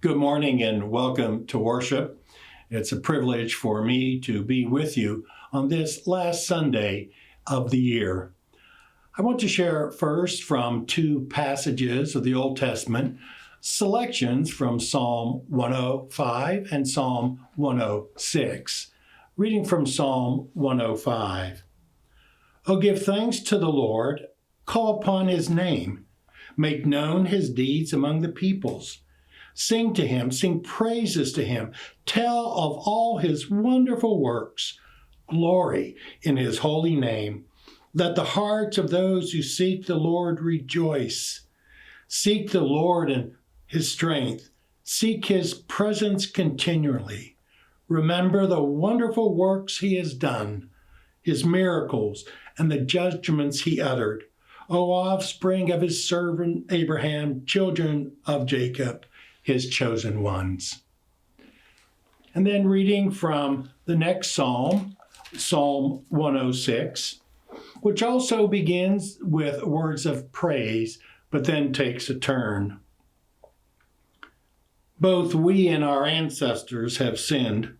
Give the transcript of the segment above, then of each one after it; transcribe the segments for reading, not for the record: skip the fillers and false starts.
Good morning and welcome to worship. It's a privilege for me to be with you on this last Sunday of the year. I want to share first from two passages of the Old Testament, selections from Psalm 105 and Psalm 106. Reading from Psalm 105. Oh, give thanks to the Lord, call upon his name, make known his deeds among the peoples. Sing to him, sing praises to him, tell of all his wonderful works, glory in his holy name. Let the hearts of those who seek the Lord rejoice. Seek the Lord and his strength. Seek his presence continually. Remember the wonderful works he has done, his miracles, and the judgments he uttered. O offspring of his servant Abraham, children of Jacob, his chosen ones. And then reading from the next psalm, Psalm 106, which also begins with words of praise, but then takes a turn. Both we and our ancestors have sinned.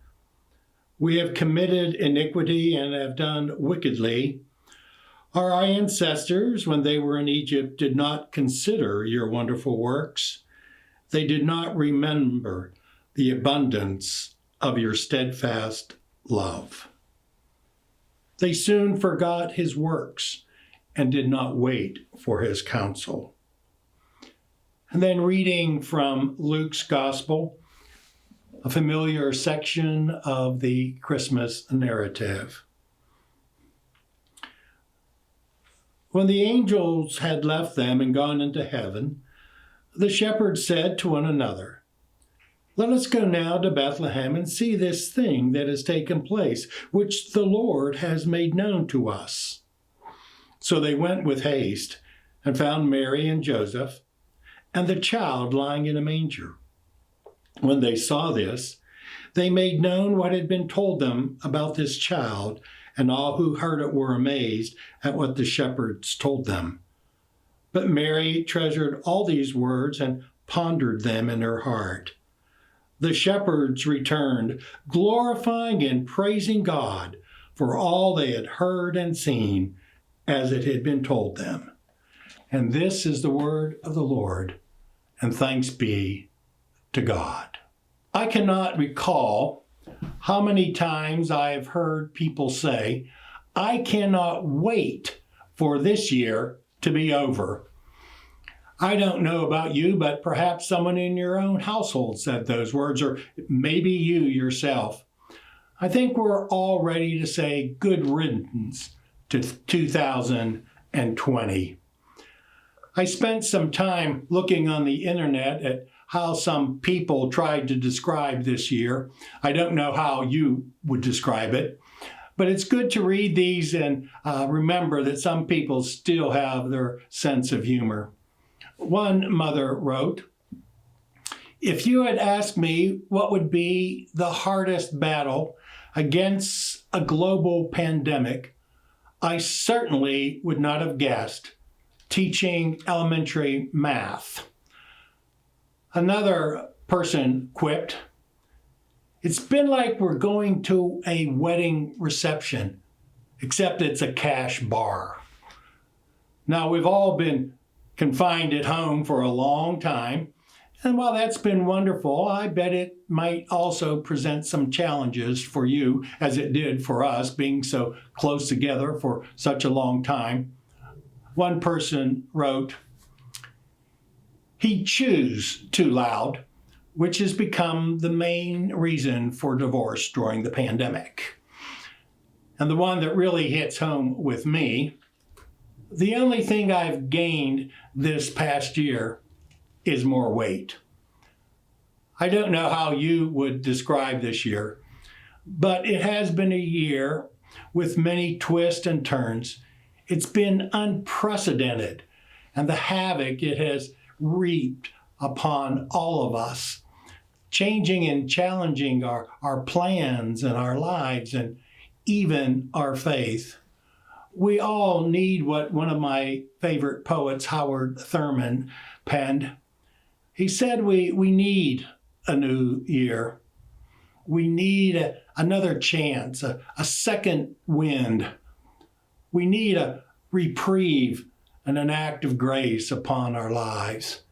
We have committed iniquity and have done wickedly. Our ancestors, when they were in Egypt, did not consider your wonderful works. They did not remember the abundance of your steadfast love. They soon forgot his works and did not wait for his counsel. And then reading from Luke's Gospel, a familiar section of the Christmas narrative. When the angels had left them and gone into heaven, the shepherds said to one another, "Let us go now to Bethlehem and see this thing that has taken place, which the Lord has made known to us." So they went with haste and found Mary and Joseph and the child lying in a manger. When they saw this, they made known what had been told them about this child, and all who heard it were amazed at what the shepherds told them. But Mary treasured all these words and pondered them in her heart. The shepherds returned, glorifying and praising God for all they had heard and seen as it had been told them. And this is the word of the Lord, and thanks be to God. I cannot recall how many times I have heard people say, "I cannot wait for this year to be over." I don't know about you, but perhaps someone in your own household said those words, or maybe you yourself. I think we're all ready to say good riddance to 2020. I spent some time looking on the internet at how some people tried to describe this year. I don't know how you would describe it, but it's good to read these and remember that some people still have their sense of humor. One mother wrote, "If you had asked me what would be the hardest battle against a global pandemic, I certainly would not have guessed teaching elementary math." Another person quipped, "It's been like we're going to a wedding reception, except it's a cash bar." Now, we've all been confined at home for a long time, and while that's been wonderful, I bet it might also present some challenges for you, as it did for us, being so close together for such a long time. One person wrote, "He chews too loud," which has become the main reason for divorce during the pandemic. And the one that really hits home with me, "The only thing I've gained this past year is more weight." I don't know how you would describe this year, but it has been a year with many twists and turns. It's been unprecedented, and the havoc it has reaped upon all of us, changing and challenging our plans and our lives and even our faith. We all need what one of my favorite poets, Howard Thurman, penned. He said we need a new year. We need another chance, a second wind. We need a reprieve and an act of grace upon our lives.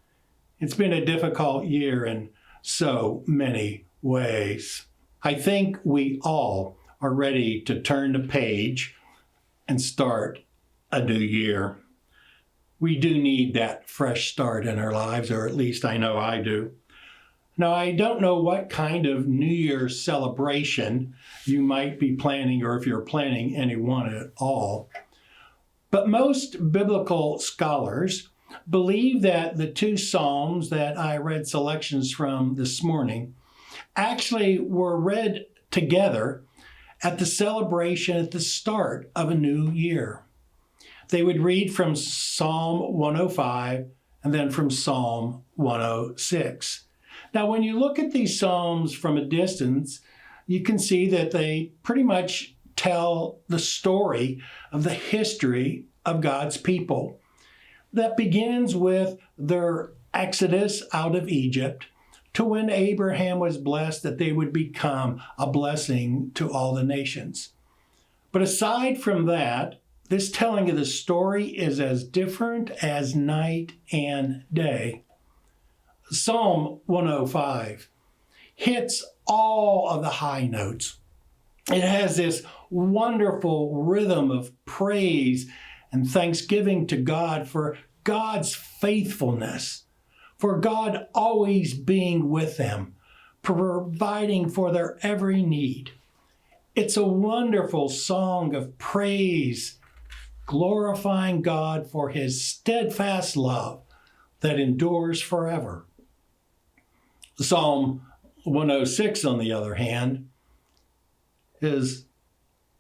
It's been a difficult year in so many ways. I think we all are ready to turn the page and start a new year. We do need that fresh start in our lives, or at least I know I do. Now, I don't know what kind of New Year's celebration you might be planning, or if you're planning any one at all. But most biblical scholars believe that the two Psalms that I read selections from this morning actually were read together at the celebration at the start of a new year. They would read from Psalm 105 and then from Psalm 106. Now, when you look at these Psalms from a distance, you can see that they pretty much tell the story of the history of God's people. That begins with their exodus out of Egypt to when Abraham was blessed that they would become a blessing to all the nations. But aside from that, this telling of the story is as different as night and day. Psalm 105 hits all of the high notes. It has this wonderful rhythm of praise and thanksgiving to God for God's faithfulness, for God always being with them, providing for their every need. It's a wonderful song of praise, glorifying God for his steadfast love that endures forever. Psalm 106, on the other hand, is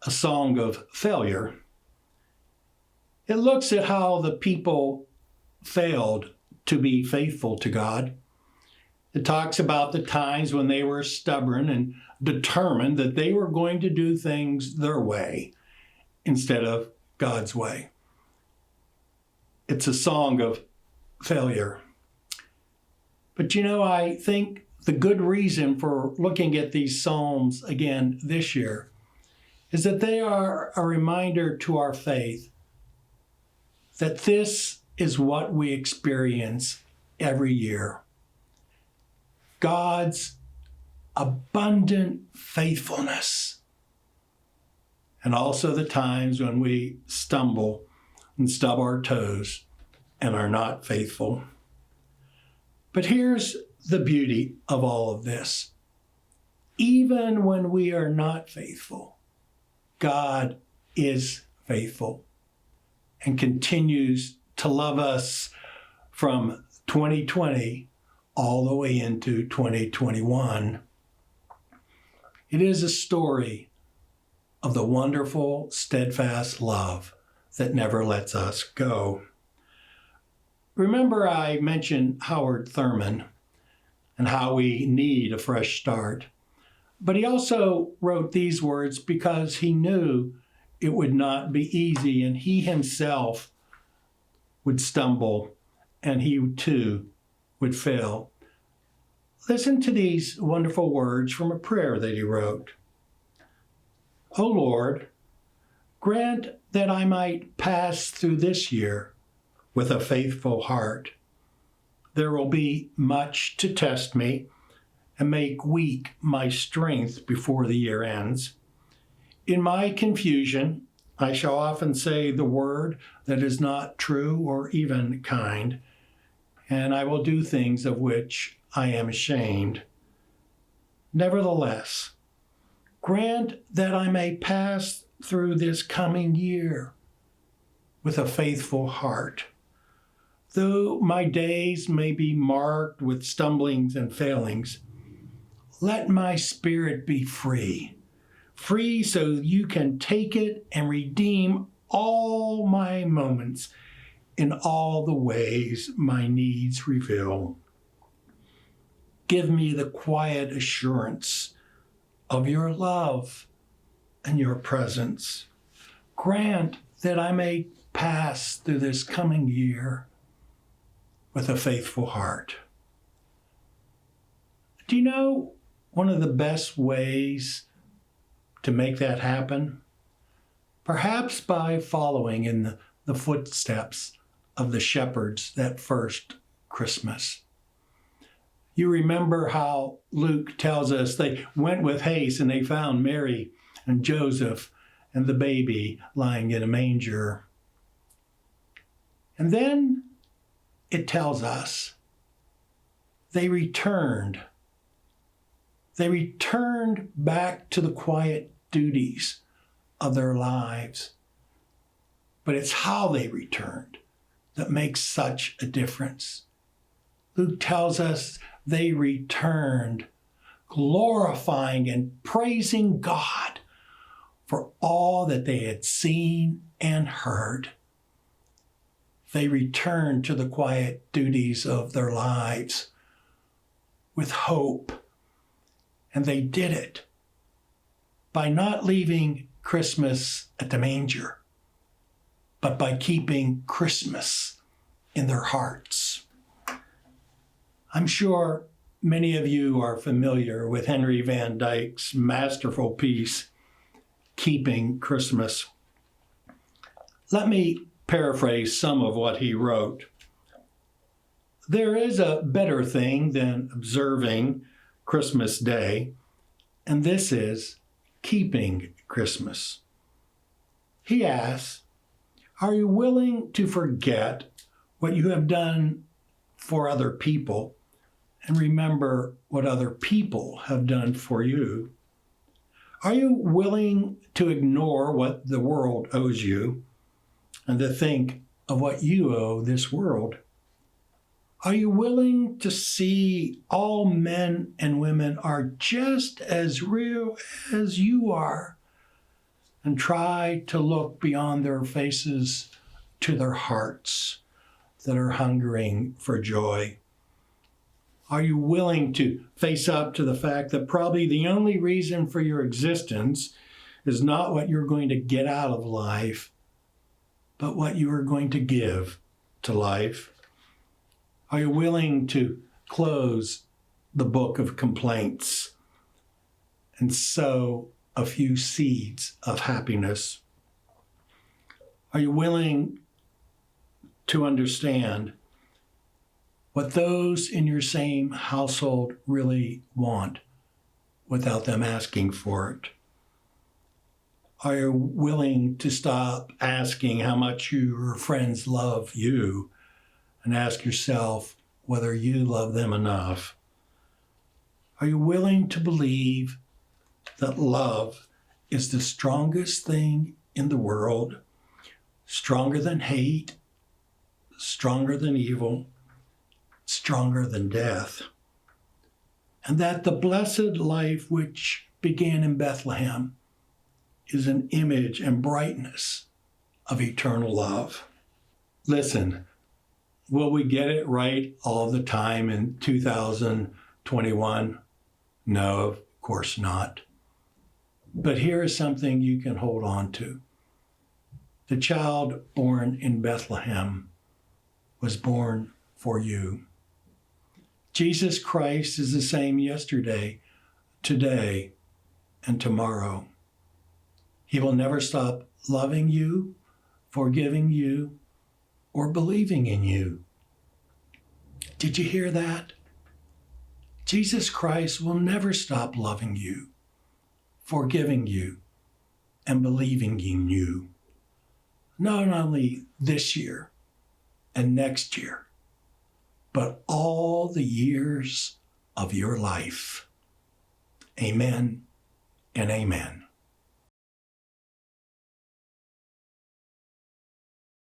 a song of failure. It looks at how the people failed to be faithful to God. It talks about the times when they were stubborn and determined that they were going to do things their way instead of God's way. It's a song of failure. But I think the good reason for looking at these Psalms again this year is that they are a reminder to our faith that this is what we experience every year. God's abundant faithfulness. And also the times when we stumble and stub our toes and are not faithful. But here's the beauty of all of this. Even when we are not faithful, God is faithful and continues to love us from 2020 all the way into 2021. It is a story of the wonderful, steadfast love that never lets us go. Remember, I mentioned Howard Thurman and how we need a fresh start. But he also wrote these words because he knew it would not be easy, and he himself would stumble, and he too would fail. Listen to these wonderful words from a prayer that he wrote. O Lord, grant that I might pass through this year with a faithful heart. There will be much to test me and make weak my strength before the year ends. In my confusion, I shall often say the word that is not true or even kind, and I will do things of which I am ashamed. Nevertheless, grant that I may pass through this coming year with a faithful heart. Though my days may be marked with stumblings and failings, let my spirit be free so you can take it and redeem all my moments in all the ways my needs reveal. Give me the quiet assurance of your love and your presence. Grant that I may pass through this coming year with a faithful heart. Do you know one of the best ways to make that happen? Perhaps by following in the footsteps of the shepherds that first Christmas. You remember how Luke tells us they went with haste and they found Mary and Joseph and the baby lying in a manger. And then it tells us they returned. They returned back to the quiet duties of their lives. But it's how they returned that makes such a difference. Luke tells us they returned glorifying and praising God for all that they had seen and heard. They returned to the quiet duties of their lives with hope. And they did it by not leaving Christmas at the manger, but by keeping Christmas in their hearts. I'm sure many of you are familiar with Henry Van Dyke's masterful piece, Keeping Christmas. Let me paraphrase some of what he wrote. There is a better thing than observing Christmas Day, and this is keeping Christmas. He asks, are you willing to forget what you have done for other people and remember what other people have done for you? Are you willing to ignore what the world owes you and to think of what you owe this world? Are you willing to see all men and women are just as real as you are and try to look beyond their faces to their hearts that are hungering for joy? Are you willing to face up to the fact that probably the only reason for your existence is not what you're going to get out of life, but what you are going to give to life? Are you willing to close the book of complaints and sow a few seeds of happiness? Are you willing to understand what those in your same household really want without them asking for it? Are you willing to stop asking how much your friends love you and ask yourself whether you love them enough? Are you willing to believe that love is the strongest thing in the world, stronger than hate, stronger than evil, stronger than death, and that the blessed life which began in Bethlehem is an image and brightness of eternal love? Listen, will we get it right all the time in 2021? No, of course not. But here is something you can hold on to. The child born in Bethlehem was born for you. Jesus Christ is the same yesterday, today, and tomorrow. He will never stop loving you, forgiving you, or believing in you. Did you hear that? Jesus Christ will never stop loving you, forgiving you, and believing in you. Not only this year and next year, but all the years of your life. Amen and amen.